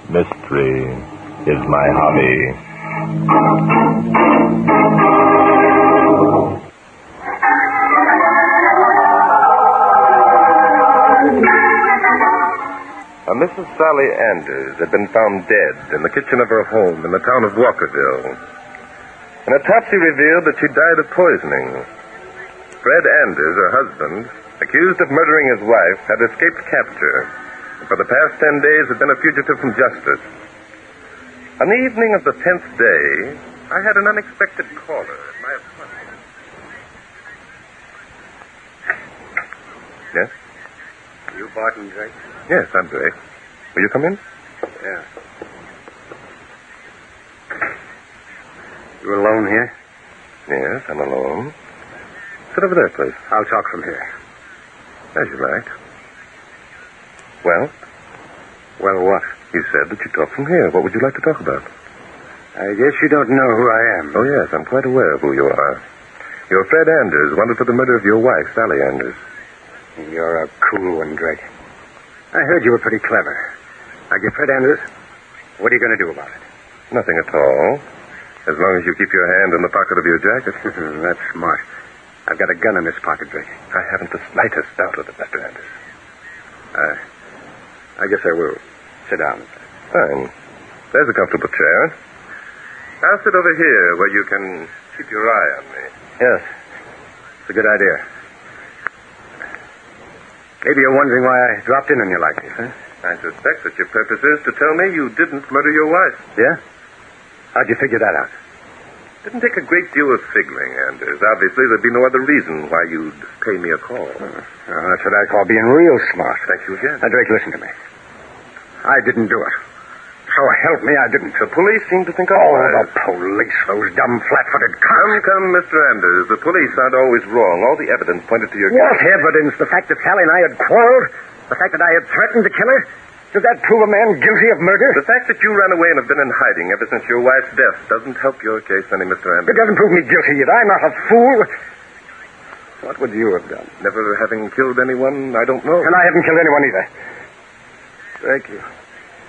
Mystery is my hobby. Mrs. Sally Anders had been found dead in the kitchen of her home in the town of Walkerville. An autopsy revealed that she died of poisoning. Fred Anders, her husband, accused of murdering his wife, had escaped capture, and for the past 10 days had been a fugitive from justice. On the evening of the 10th day, I had an unexpected caller at my apartment. Yes? You Barton Drake? Yes, I'm Drake. Will you come in? Yeah. You alone here? Yes, I'm alone. Sit over there, please. I'll talk from here. As you like. Well? Well, what? You said that you talk from here. What would you like to talk about? I guess you don't know who I am. Oh, yes, I'm quite aware of who you are. You're Fred Anders, wanted for the murder of your wife, Sally Anders. You're a cool one, Drake. I heard you were pretty clever. Now, you Fred Anders, what are you going to do about it? Nothing at all. As long as you keep your hand in the pocket of your jacket. That's smart. I've got a gun in this pocket, Drake. I haven't the slightest doubt of it, Mr. Anders. I guess I will. Sit down. Fine. There's a comfortable chair. I'll sit over here where you can keep your eye on me. Yes. It's a good idea. Maybe you're wondering why I dropped in on you like this, huh? I suspect that your purpose is to tell me you didn't murder your wife. Yeah? How'd you figure that out? Didn't take a great deal of figuring, Anders. Obviously, there'd be no other reason why you'd pay me a call. That's what I call being real smart. Thank you again. Now, Drake, listen to me. I didn't do it. So help me, I didn't. The police seem to think the police, those dumb, flat-footed cops. Come, Mr. Anders. The police aren't always wrong. All the evidence pointed to your What evidence? The fact that Sally and I had quarreled? The fact that I had threatened to kill her? Does that prove a man guilty of murder? The fact that you ran away and have been in hiding ever since your wife's death doesn't help your case any, Mr. Anders. It doesn't prove me guilty yet. I'm not a fool. What would you have done? Never having killed anyone, I don't know. And I haven't killed anyone either. Drake,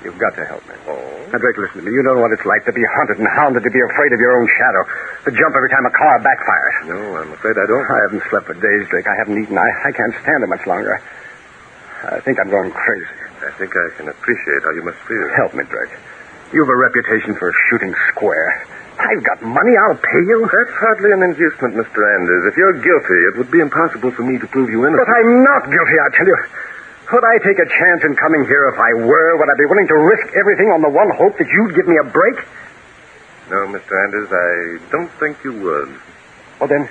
you've got to help me. Oh? Now, Drake, listen to me. You know what it's like to be hunted and hounded, to be afraid of your own shadow, to jump every time a car backfires. No, I'm afraid I don't. I haven't slept for days, Drake. I haven't eaten. I can't stand it much longer. I think I'm going crazy. I think I can appreciate how you must feel. Help me, Drake. You've a reputation for shooting square. I've got money. I'll pay you. That's hardly an inducement, Mr. Anders. If you're guilty, it would be impossible for me to prove you innocent. But I'm not guilty, I tell you. Would I take a chance in coming here if I were? Would I be willing to risk everything on the one hope that you'd give me a break? No, Mr. Anders, I don't think you would. Well, then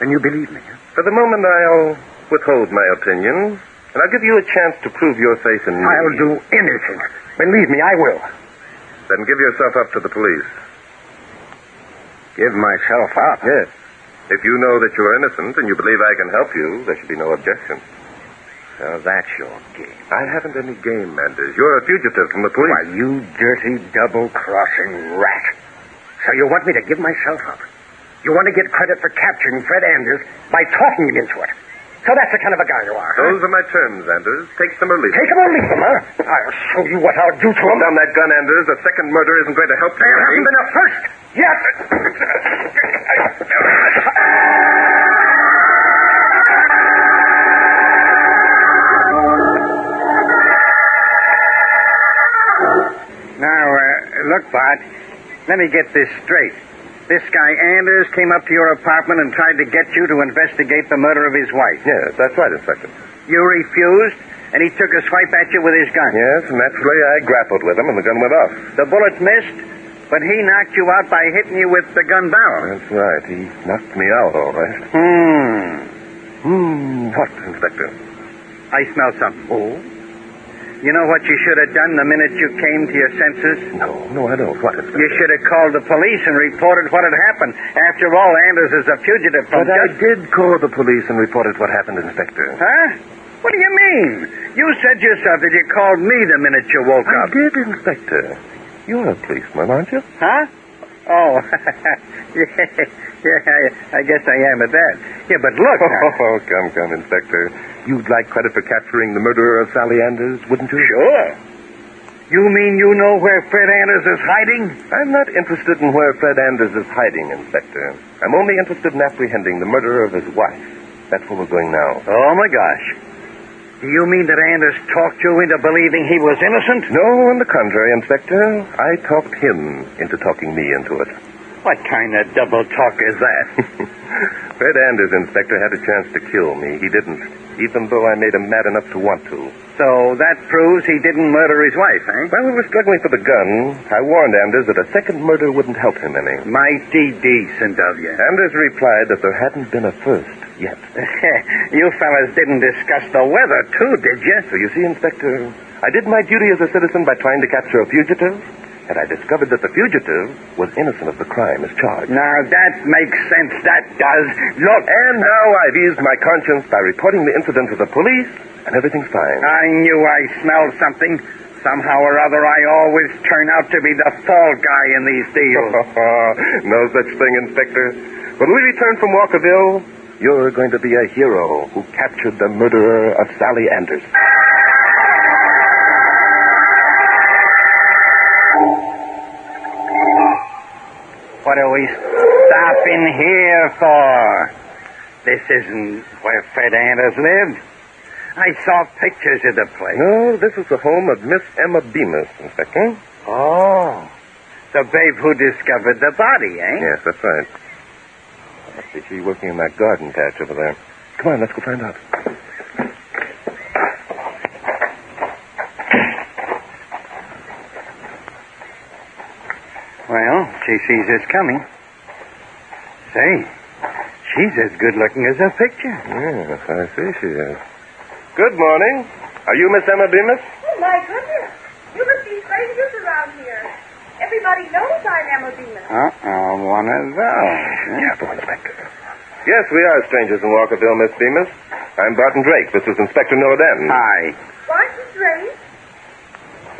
you believe me, huh? For the moment, I'll withhold my opinion, and I'll give you a chance to prove your faith in me. I'll do anything. Believe me, I will. Then give yourself up to the police. Give myself up? Yes. If you know that you're innocent and you believe I can help you, there should be no objection. So that's your game. I haven't any game, Anders. You're a fugitive from the police. Why, you dirty, double-crossing rat. So you want me to give myself up? You want to get credit for capturing Fred Anders by talking him into it? So that's the kind of a guy you are, huh? Those are my terms, Anders. Take them or leave them. Take them or leave them, huh? I'll show you what I'll do to him. Put down that gun, Anders. A second murder isn't going to help you. There hasn't been a first yet. Now, look, Bart. Let me get this straight. This guy Anders came up to your apartment and tried to get you to investigate the murder of his wife. Yes, that's right, Inspector. You refused, and he took a swipe at you with his gun. Yes, naturally, I grappled with him, and the gun went off. The bullet missed, but he knocked you out by hitting you with the gun barrel. That's right. He knocked me out, all right. What, Inspector? I smell something. Oh? You know what you should have done the minute you came to your senses? No, I don't. What, Inspector? You should have called the police and reported what had happened. After all, Anders is a fugitive from But I did call the police and reported what happened, Inspector. Huh? What do you mean? You said yourself that you called me the minute you woke I up. did, Inspector. You're a policeman, aren't you? Huh? Oh, yeah, I guess I am at that. Yeah, but look now. Oh, come, Inspector. You'd like credit for capturing the murderer of Sally Anders, wouldn't you? Sure. You mean you know where Fred Anders is hiding? I'm not interested in where Fred Anders is hiding, Inspector. I'm only interested in apprehending the murderer of his wife. That's where we're going now. Oh, my gosh. Do you mean that Anders talked you into believing he was innocent? No, on the contrary, Inspector. I talked him into talking me into it. What kind of double talk is that? Fred Anders, Inspector, had a chance to kill me. He didn't, even though I made him mad enough to want to. So that proves he didn't murder his wife, eh? While we were struggling for the gun, I warned Anders that a second murder wouldn't help him any. Mighty decent of you. Anders replied that there hadn't been a first yet. You fellas didn't discuss the weather, too, did you? So you see, Inspector, I did my duty as a citizen by trying to capture a fugitive, and I discovered that the fugitive was innocent of the crime as charged. Now, that makes sense. That does. Look. And now I've eased my conscience by reporting the incident to the police, and everything's fine. I knew I smelled something. Somehow or other, I always turn out to be the fall guy in these deals. No such thing, Inspector. When we return from Walkerville, you're going to be a hero who captured the murderer of Sally Anders. What are we stopping here for? This isn't where Fred Anders lived. I saw pictures of the place. No, this is the home of Miss Emma Bemis, Inspector. Oh, the babe who discovered the body, eh? Yes, that's right. I see she's working in that garden patch over there. Come on, let's go find out. Well, she sees us coming. Say, she's as good looking as her picture. Yes, I see she is. Good morning. Are you Miss Emma Bemis? Oh, my goodness. You must be strangers around here. Everybody knows I'm Emma Bemis. One of those. Careful, Inspector. Yes, we are strangers in Walkerville, Miss Bemis. I'm Barton Drake. This is Inspector Norden. Hi. Barton Drake?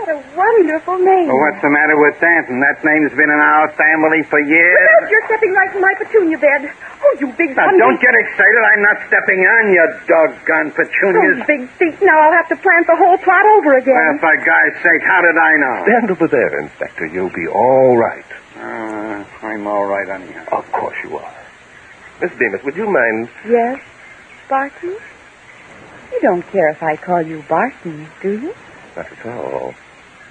What a wonderful name. Well, what's the matter with that? And that name's been in our family for years. Look, you're stepping right in my petunia bed. Oh, you big Now, don't get excited. I'm not stepping on your doggone petunias. Oh, big feet. Now I'll have to plant the whole plot over again. Well, for God's sake, how did I know? Stand over there, Inspector. You'll be all right. I'm all right anyhow. Of course you are. Miss Bemis, would you mind... Yes, Barton? You don't care if I call you Barton, do you? Not at all.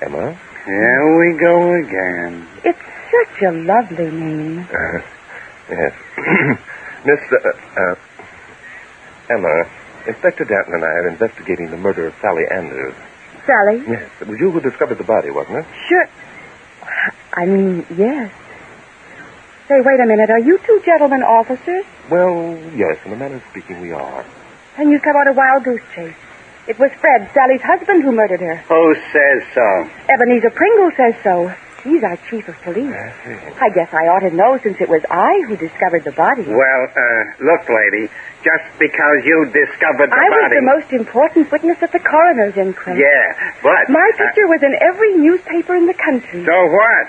Emma? Here we go again. It's such a lovely name. Yes. Miss, Emma, Inspector Danton and I are investigating the murder of Sally Anders. Sally? Yes. It was you who discovered the body, wasn't it? Sure. I mean, yes. Say, wait a minute. Are you two gentlemen officers? Well, yes. In a manner of speaking, we are. And you come on a wild goose chase. It was Fred, Sally's husband, who murdered her. Who says so? Ebenezer Pringle says so. He's our chief of police. I see. I guess I ought to know since it was I who discovered the body. Well, look, lady, just because you discovered the I was body... the most important witness at the coroner's inquest. Yeah, but... My picture was in every newspaper in the country. So what?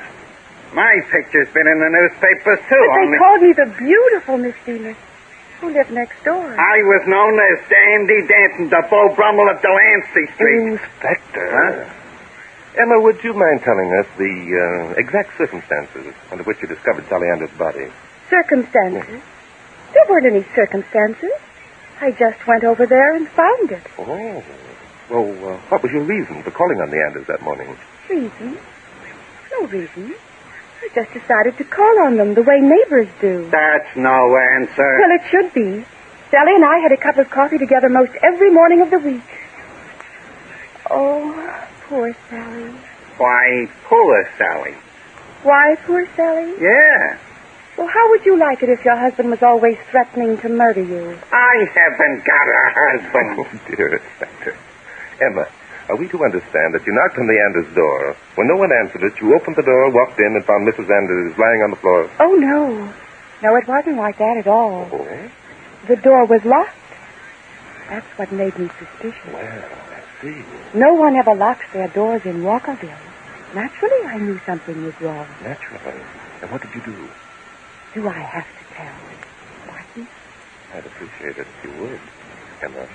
My picture's been in the newspapers, too. But they only... called me the beautiful Miss Bemis, who lived next door. I was known as Dandy Danton, the Beau Brummel of Delancey Street. Inspector. Huh? Emma, would you mind telling us the exact circumstances under which you discovered Sally Anders' body? Circumstances? There weren't any circumstances. I just went over there and found it. Oh. Well, what was your reason for calling on the Anders that morning? Reason? No reason. I just decided to call on them the way neighbors do. That's no answer. Well, it should be. Sally and I had a cup of coffee together most every morning of the week. Oh, poor Sally. Why, poor Sally. Why, poor Sally? Yeah. Well, how would you like it if your husband was always threatening to murder you? I haven't got a husband. Oh, dear Inspector. Emma, are we to understand that you knocked on the Anders' door? When no one answered it, you opened the door, walked in, and found Mrs. Anders lying on the floor? Oh, no. No, it wasn't like that at all. Oh? The door was locked. That's what made me suspicious. Well, I see. No one ever locks their doors in Walkerville. Naturally, I knew something was wrong. Naturally. And what did you do? Do I have to tell, Barton? I'd appreciate it if you would, Emma.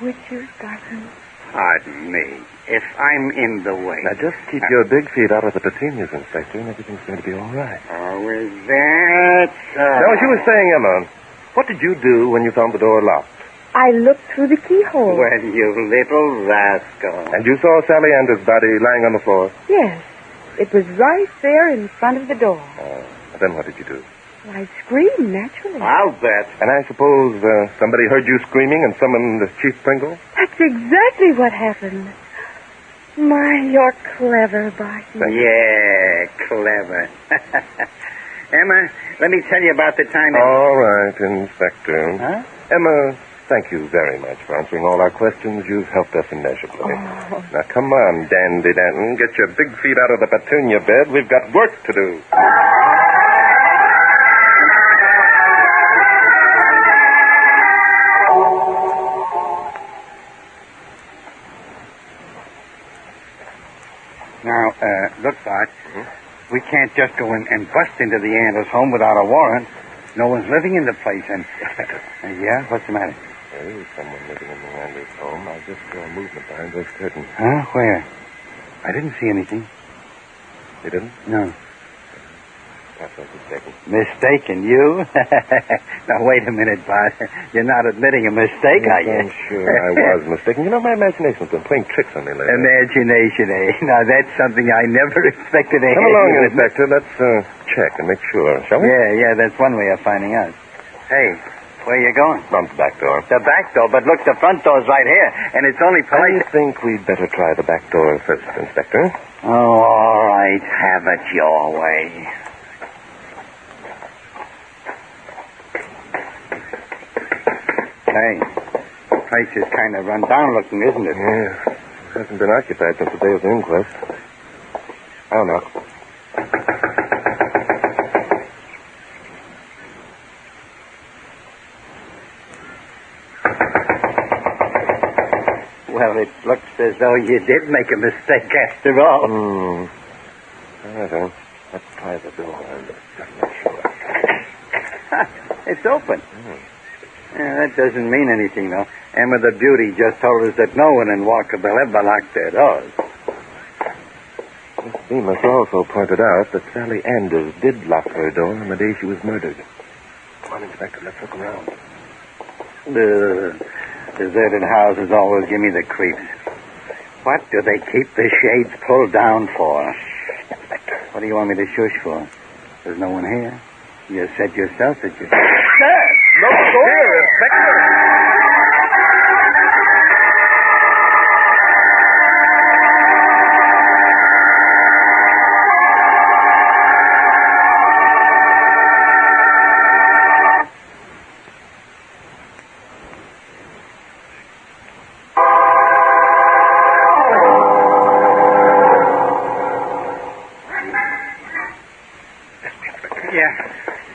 Would you, Barton? Pardon me. If I'm in the way. Now, just keep your big feet out of the petunias, Inspector, and everything's going to be all right. Oh, is that so? Now, as you were saying, Emma, what did you do when you found the door locked? I looked through the keyhole. Well, you little rascal. And you saw Sally Anders' body lying on the floor? Yes. It was right there in front of the door. Then what did you do? Well, I screamed, naturally. I'll bet. And I suppose somebody heard you screaming and summoned Chief Pringle? That's exactly what happened. My, you're clever, Barton. Yeah, clever. Emma, let me tell you about the time that... All right, Inspector. Huh? Emma, thank you very much for answering all our questions. You've helped us immeasurably. Oh. Now, come on, Dandy Danton. Get your big feet out of the petunia bed. We've got work to do. Now, look, Bart. We can't just go in and bust into the Anders home without a warrant. No one's living in the place, and... yeah? What's the matter? There is someone living in the Anders home. I just saw movement behind those curtains. Huh? Where? I didn't see anything. You didn't? No. Perhaps I was mistaken. Mistaken, you? Now, wait a minute, Bart. You're not admitting a mistake, are you? I'm sure I was mistaken. You know, my imagination's been playing tricks on me lately. Imagination, eh? Now, that's something I never expected to Come along, Inspector. Let's check and make sure, shall we? Yeah, that's one way of finding out. Hey, where you going? Round the back door. The back door, but look, the front door's right here, and it's only polite. I think we'd better try the back door first, Inspector. Oh, all right. Have it your way. Hey, the place is kind of run down looking, isn't it? Yeah. It hasn't been occupied since the day of the inquest. I'll knock. Well, it looks as though you did make a mistake after all. All right. Let's try the door and just make sure. It's open. Yeah, that doesn't mean anything, though. Emma the Beauty just told us that no one in Walkerville ever locked their doors. Miss Bemis also pointed out that Sally Anders did lock her door on the day she was murdered. Come on, Inspector, let's look around. Deserted houses always give me the creeps. What do they keep the shades pulled down for? Inspector. What do you want me to shush for? There's no one here. You said yourself that you... No door, Inspector.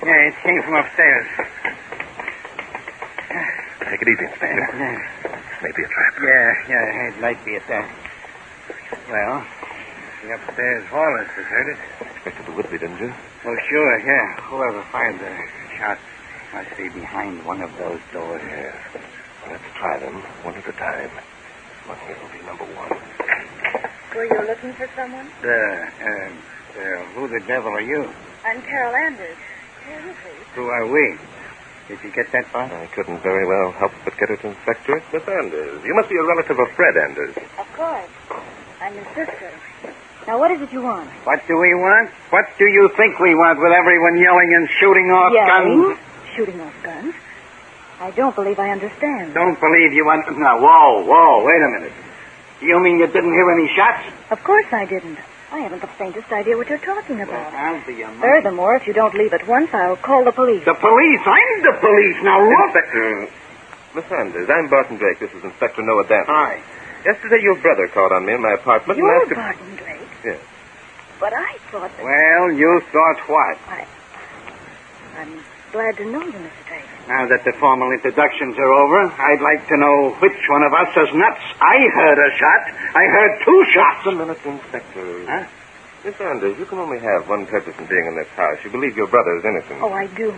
Yeah, it came from upstairs. Take it easy, Inspector. This may be a trap. Yeah, it might be at that. Well, the upstairs hall is deserted. Inspector the Whitley, didn't you? Oh, sure, yeah. Whoever fired the shot must be behind one of those doors. Yes. Well, let's try them one at a time. One here will be number one. Were you looking for someone? Who the devil are you? I'm Carol Anders. Who are you, please? Who are we? Did you get that far? I couldn't very well help but get it, Inspector. Miss Anders, you must be a relative of Fred Anders. Of course. I'm his sister. Now, what is it you want? What do we want? What do you think we want with everyone yelling and shooting off guns? Shooting off guns? I don't believe I understand. Don't believe you want... Now, whoa, wait a minute. You mean you didn't hear any shots? Of course I didn't. I haven't the faintest idea what you're talking about. Well, I'll be a man. Furthermore, if you don't leave at once, I'll call the police. The police? I'm the police. Now, look. Inspector, Miss Anders, I'm Barton Drake. This is Inspector Noah Danton. Hi. Yesterday, your brother called on me in my apartment and You're asked if... Barton Drake? Yes. But I thought that... Well, you thought what? I'm glad to know you, Mr. Drake. Now that the formal introductions are over, I'd like to know which one of us is nuts. I heard a shot. I heard two shots. Just a minute, Inspector. Huh? Miss Anders, you can only have one purpose in being in this house. You believe your brother is innocent. Oh, I do.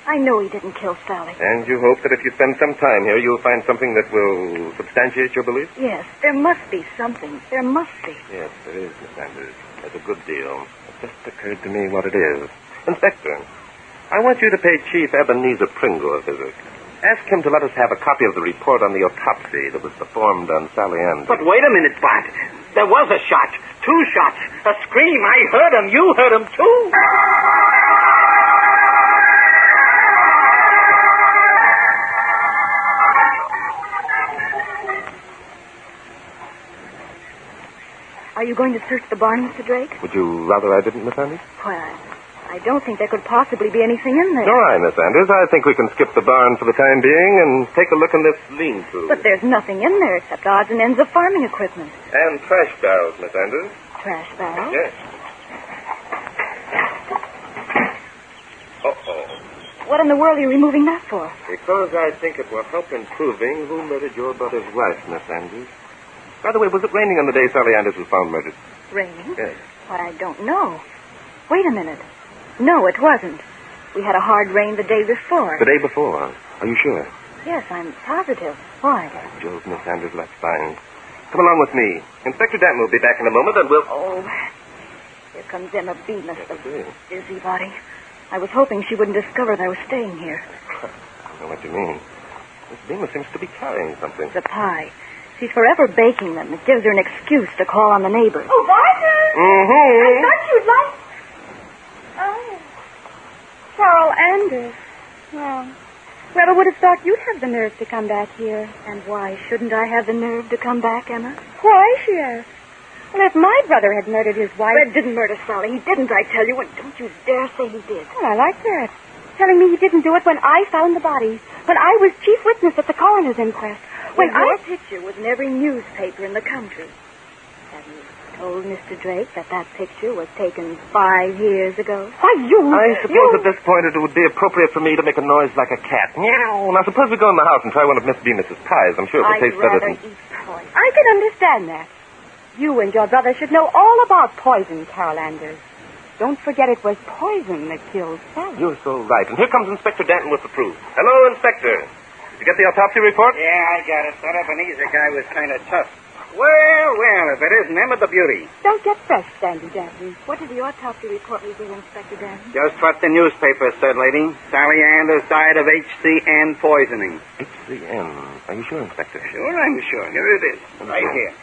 I know he didn't kill Sally. And you hope that if you spend some time here, you'll find something that will substantiate your belief? Yes, there must be something. There must be. Yes, there is, Miss Anders. There's a good deal. It just occurred to me what it is. Inspector, I want you to pay Chief Ebenezer Pringle a visit. Ask him to let us have a copy of the report on the autopsy that was performed on Sally Anders. But wait a minute, Bart. There was a shot. 2 shots. A scream. I heard him. You heard him, too. Are you going to search the barn, Mr. Drake? Would you rather I didn't, Miss Anders? Well, I don't think there could possibly be anything in there. All right, Miss Anders. I think we can skip the barn for the time being and take a look in this lean-to. But there's nothing in there except odds and ends of farming equipment. And trash barrels, Miss Anders. Trash barrels? Yes. Uh-oh. What in the world are you removing that for? Because I think it will help in proving who murdered your brother's wife, Miss Anders. By the way, was it raining on the day Sally Anders was found murdered? Raining? Yes. Why, I don't know. Wait a minute. No, it wasn't. We had a hard rain the day before. The day before? Are you sure? Yes, I'm positive. Why? By Jove, Miss Anders, let's find. Come along with me. Inspector Danton will be back in a moment, and we'll... Oh, here comes Emma Bemis, Yes, the it is. busybody. I was hoping she wouldn't discover that I was staying here. I know what you mean. Miss Bemis seems to be carrying something. It's a pie. She's forever baking them. It gives her an excuse to call on the neighbors. Oh, Barton! Mm-hmm. I thought you'd like... Oh. Carl Anders. Well, whoever would have thought you'd have the nerve to come back here? And why shouldn't I have the nerve to come back, Emma? Why, she asked. Well, if my brother had murdered his wife... Fred didn't murder Sally. He didn't, I tell you. And don't you dare say he did. Well, I like that. Telling me he didn't do it when I found the body. When I was chief witness at the coroner's inquest. When your picture was in every newspaper in the country. Have you told Mr. Drake that picture was taken 5 years ago? Why, I suppose at this point it would be appropriate for me to make a noise like a cat. Meow. Now, suppose we go in the house and try one of Miss Bemis's pies. I'm sure it will taste better than... eat poison. I can understand that. You and your brother should know all about poison, Carol Anders. Don't forget it was poison that killed Sally. You're so right. And here comes Inspector Danton with the proof. Hello, Inspector. Did you get the autopsy report? Yeah, I got it. That Ebenezer guy was kind of tough. Well, if it isn't Emma the Beauty. Don't get fresh, Sandy Danton. What did the autopsy report reveal, Inspector Danton? Just what the newspaper said, lady. Sally Anders died of HCN poisoning. HCN. Are you sure, Inspector? Sure, I'm sure. Here it is. Right here.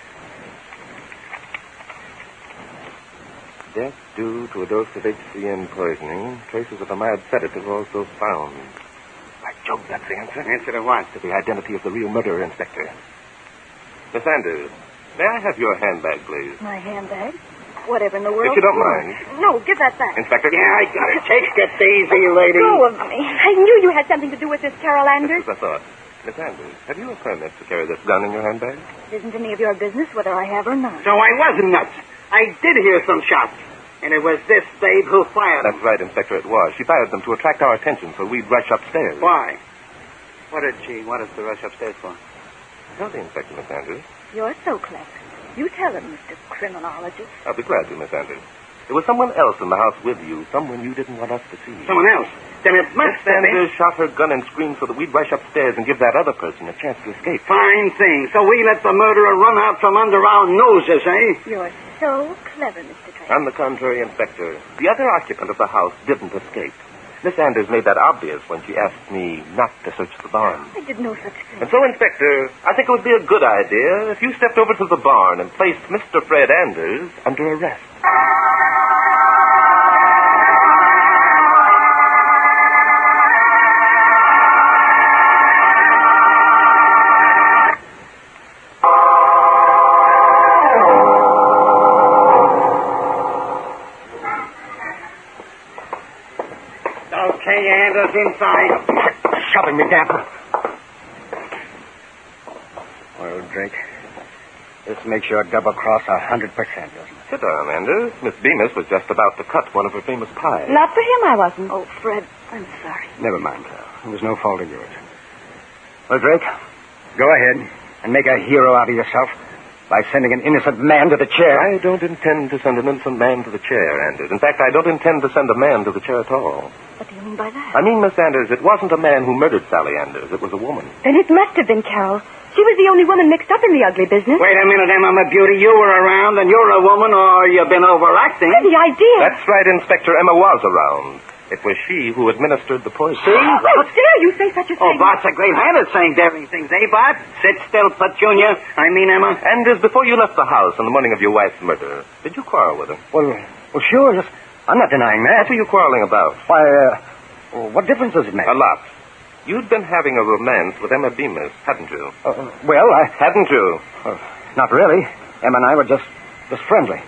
Death due to a dose of HCN poisoning. Traces of a mild sedative also found. By Jove, that's the answer. Answer to what? To the identity of the real murderer, Inspector. Miss Anders, may I have your handbag, please? My handbag? Whatever in the world? If you don't mind. No, give that back. Inspector? Yeah, I got it. Take it easy, lady. Go of me. I knew you had something to do with this, Carol Anders. Just as I thought. Miss Anders, have you a permit to carry this gun in your handbag? It isn't any of your business whether I have or not. So I wasn't nuts. I did hear some shots. And it was this babe who fired them. That's right, Inspector, it was. She fired them to attract our attention so we'd rush upstairs. Why? What did she want us to rush upstairs for? Tell the Inspector, Miss Anders. You're so clever. You tell him, Mr. Criminologist. I'll be glad to, Miss Anders. There was someone else in the house with you, someone you didn't want us to see. Someone else? Then it must Miss have been... Anders shot her gun and screamed so that we'd rush upstairs and give that other person a chance to escape. Fine thing. So we let the murderer run out from under our noses, eh? You're so clever, Mr. Drake. On the contrary, Inspector, the other occupant of the house didn't escape. Miss Anders made that obvious when she asked me not to search the barn. I did no such thing. And so, Inspector, I think it would be a good idea if you stepped over to the barn and placed Mr. Fred Anders under arrest. Okay, Anders, inside. Shoving me, Danton. Well, Drake, this makes your double cross 100%, doesn't it? Sit down, Anders. Miss Bemis was just about to cut one of her famous pies. Not for him, I wasn't. Oh, Fred, I'm sorry. Never mind, Carol. It was no fault of yours. Well, Drake, go ahead and make a hero out of yourself by sending an innocent man to the chair. I don't intend to send an innocent man to the chair, Anders. In fact, I don't intend to send a man to the chair at all. What do you mean by that? I mean, Miss Anders, it wasn't a man who murdered Sally Anders. It was a woman. Then it must have been Carol. She was the only woman mixed up in the ugly business. Wait a minute, Emma, my beauty. You were around, and you're a woman, or you've been overacting. The idea. That's right, Inspector. Emma was around. It was she who administered the poison. See? How dare you say such a thing? Oh, Bart's a great hand at saying daring things, eh, Bart? Sit still, Petunia. I mean, Emma. Anders, before you left the house on the morning of your wife's murder, did you quarrel with her? Well, sure. I'm not denying that. What were you quarreling about? Why, what difference does it make? A lot. You'd been having a romance with Emma Bemis, hadn't you? Hadn't you? Not really. Emma and I were just friendly.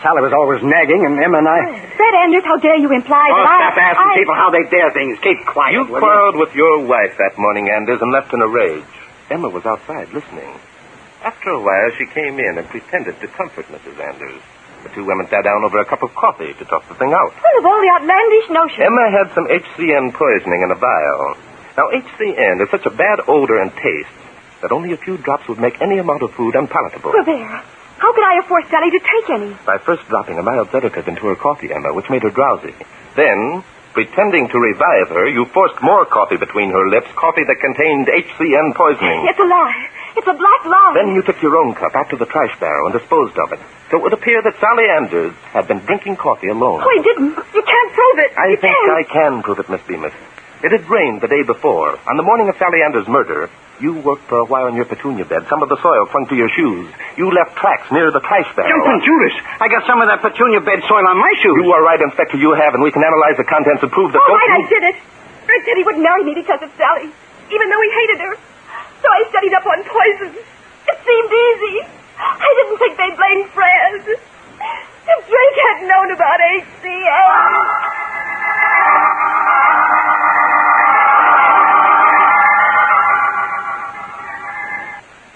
Sally was always nagging, and Emma and I... Fred Anders, how dare you imply that Stop asking people how they dare things. Keep quiet. You quarreled with your wife that morning, Anders, and left in a rage. Emma was outside listening. After a while, she came in and pretended to comfort Mrs. Anders. The two women sat down over a cup of coffee to talk the thing out. Full of all the outlandish notions. Emma had some HCN poisoning in a vial. Now, HCN is such a bad odor and taste that only a few drops would make any amount of food unpalatable. Well, there. How could I have forced Sally to take any? By first dropping a mild sedative into her coffee, Emma, which made her drowsy. Then, pretending to revive her, you forced more coffee between her lips, coffee that contained HCN poisoning. It's a lie. It's a black lie. Then you took your own cup out to the trash barrel and disposed of it. So it would appear that Sally Anders had been drinking coffee alone. Oh, I didn't. You can't prove it. I think I can prove it, Miss Bemis. It had rained the day before. On the morning of Sally Anders' murder, you worked for a while in your petunia bed. Some of the soil clung to your shoes. You left tracks near the trash barrel. Jumping Judas. I got some of that petunia bed soil on my shoes. You are right, Inspector. You have, and we can analyze the contents and prove that... All right, I did it. Fred said he wouldn't marry me because of Sally, even though he hated her. So I studied up on poison. It seemed easy. I didn't think they'd blame Fred. If Drake had known about HCN...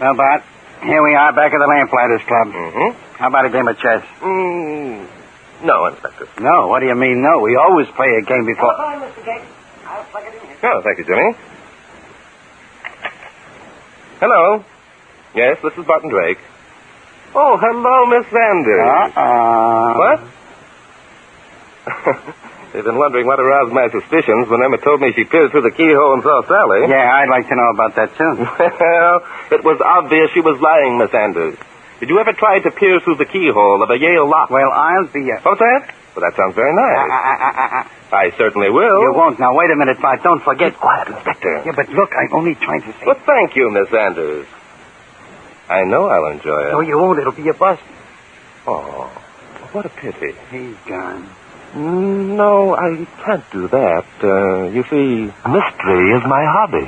Well, Bart, here we are back at the Lamplighters Club. Mm-hmm. How about a game of chess? No, Inspector. No, what do you mean, no? We always play a game before... Mr. Gate. I'll plug it in here. Oh, thank you, Jimmy. Hello. Yes, this is Barton Drake. Oh, hello, Miss Anders. What? They've been wondering what aroused my suspicions when Emma told me she peered through the keyhole and saw Sally. Yeah, I'd like to know about that, too. Well, it was obvious she was lying, Miss Anders. Did you ever try to peer through the keyhole of a Yale lock? Well, I'll be... What's that? Well, that sounds very nice. I certainly will. You won't. Now, wait a minute, Bart. Don't forget... Quiet, Inspector. Yeah, but look, I'm only trying to say... Well, thank you, Miss Anders. I know I'll enjoy it. No, you won't. It'll be a bust. Oh, what a pity. He's gone. No, I can't do that. You see, mystery is my hobby.